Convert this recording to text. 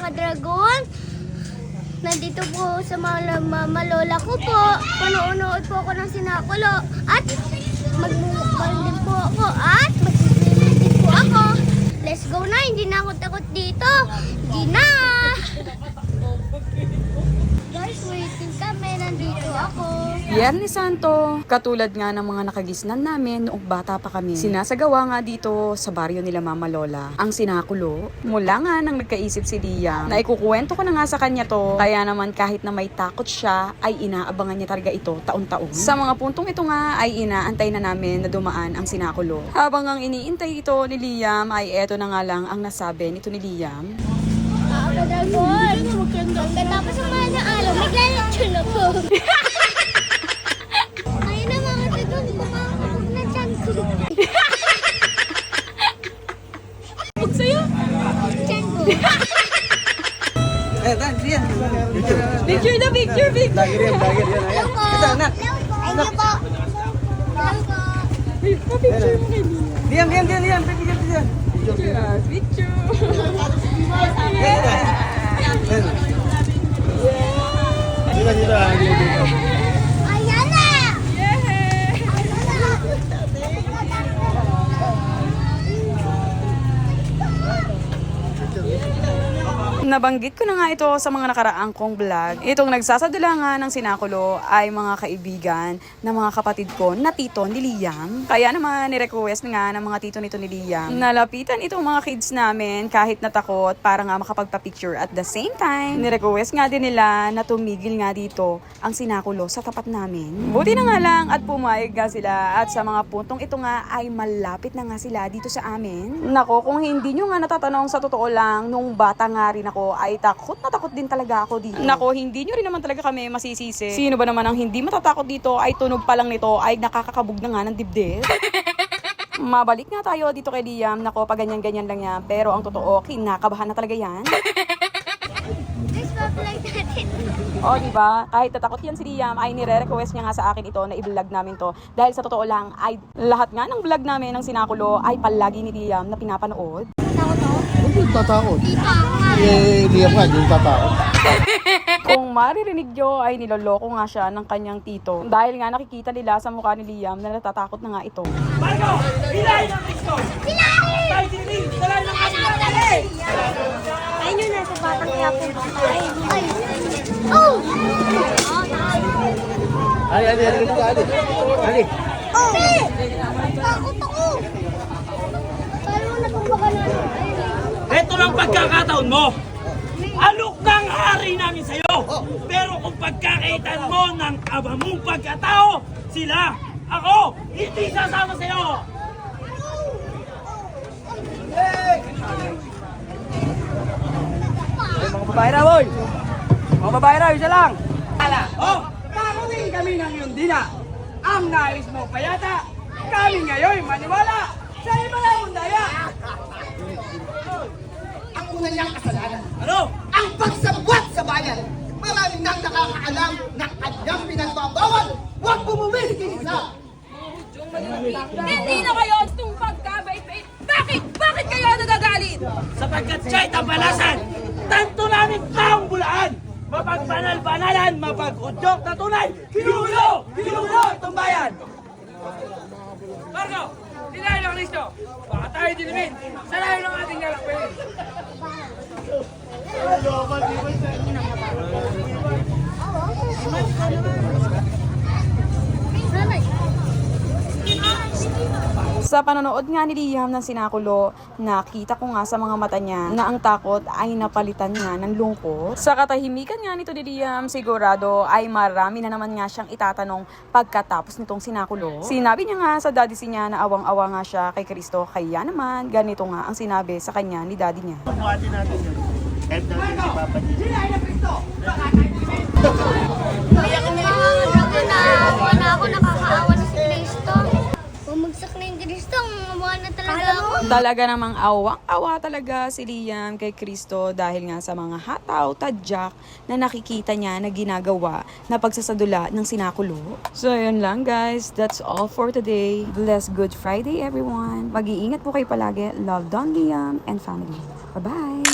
mga dragon. Nandito po sa mga malola ko po. Panonood po ako ng sinakulo. At magmumukbang din po ako. At magsiswimming din po ako. Let's go na, hindi na ako takot dito. Hindi na. Guys, waiting kami. Nandito ako. Biyernes Santo, katulad nga ng mga nakagisnan namin noong bata pa kami. Sinasagawa nga dito sa baryo nila Mama Lola ang sinakulo. Mula nga nang nagkaisip si Liam na ikukuwento ko na nga sa kanya to. Kaya naman kahit na may takot siya ay inaabangan niya talaga ito taon-taon. Sa mga puntong ito nga ay inaantay na namin na dumaan ang sinakulo. Habang ang iniintay ito ni Liam ay eto na nga lang ang nasabi nito ni Liam. Dragon. Pagkatapos ng mga naalaw, maglalaktion ako. Ayun na mga dragon, kumakakabog na tiyan ko. Huwag sa'yo! Tiyan ko. Picture na picture, picture! Hello po. Hello po. Hello po. Pa-picture mo kay Liam. Diam. Picture! Dito. Ayan na. Nabanggit ko na nga ito sa mga nakaraang kong vlog. Itong nagsasadula nga ng sinakulo ay mga kaibigan ng mga kapatid ko na tito ni Liam. Kaya naman ni-request nga ng mga tito nito ni Liam. Nalapitan itong mga kids namin kahit natakot para nga makapagpa-picture. At the same time, ni-request nga din nila na tumigil nga dito ang sinakulo sa tapat namin. Buti na nga lang at pumayag nga sila at sa mga puntong ito nga ay malapit na nga sila dito sa amin. Nako, kung hindi nyo nga natatanong sa totoo lang, nung bata nga rin ako ay takot na takot din talaga ako dito. Nako, hindi nyo rin naman talaga kami masisisi. Sino ba naman ang hindi matatakot dito ay tunog pa lang nito ay nakakakabog na nga ng dibdib. Mabalik nga tayo dito kay Liam. Nako, pa ganyan-ganyan lang yan. Pero ang totoo, kinakabahan na talaga yan. Guys, pa-vlog natin. O, diba? Kahit natakot yan si Liam, ay nire-request niya nga sa akin ito na i-vlog namin to. Dahil sa totoo lang, ay lahat nga ng vlog namin ng sinakulo ay palagi ni Liam na pinapanood. Takot ako. Hindi tatakot. Dito ako nga. Liam nga, hindi tatakot. Kung maririnig nyo ay niloloko nga siya ng kanyang tito. Dahil nga nakikita nila sa mukha ni Liam na natatakot na nga ito. Marco! Hilahin ang Kristo! Hilahin! Tayo diniling! Dalahin ang ating pagkali! Ayun yun, nasa batang kaya po. Ay. Oh! Ali. Oh! Takot ako! Paano mo natumba ka na? Ito lang pagkakataon mo! Alok ng hari namin sa'yo! Pero kung pagkakaitan mo ng aba mong pagkatao, sila, ako, hindi sasama sa'yo! Mga babae na, boy. Mga babae na, isa lang. Oh, takutin kami ng iyong dina! Ang nais mo payata, kami ngayon maniwala sa iba na undaya! Ang una niyang kasalanan, Ano? ang pagsabwat sa bayan. Maraming nang nakakaalam ng kanyang pinagbabawal. Huwag bumumili kay isa. Hindi na kayo itong pagkabait-bait. Bakit kayo nagagalit? Sapagkat siya'y tampalasan, tanto namin taong bulaan! Mapagbanal-banalan, mapag-udyok na tunay, hinulo itong bayan! Marco, dinahin ang Kristo! Baka tayo dinimin, salahin ang ating galakpin! Sa panonood nga ni Liam ng sinakulo, nakita ko nga sa mga mata niya na ang takot ay napalitan nga ng lungkot. Sa katahimikan nga nito ni Liam, sigurado ay marami na naman nga siyang itatanong pagkatapos nitong sinakulo. Sinabi niya nga sa daddy niya na awang-awa nga siya kay Kristo, kaya naman ganito nga ang sinabi sa kanya ni daddy niya. Buhatin natin yun. Kahit natin si Papa niya. Sinahin ang Kristo. Wala ako nakakaawa na si Kristo. Bumagsak na yung Kristo, mamuha na talaga ako. Talaga namang awang-awa talaga si Liam kay Kristo dahil nga sa mga hataw, tadyak na nakikita niya na ginagawa na pagsasadula ng sinakulo. So yun lang guys, that's all for today. Bless Good Friday everyone. Mag-iingat po kayo palagi. Love Don Liam and family. Bye-bye!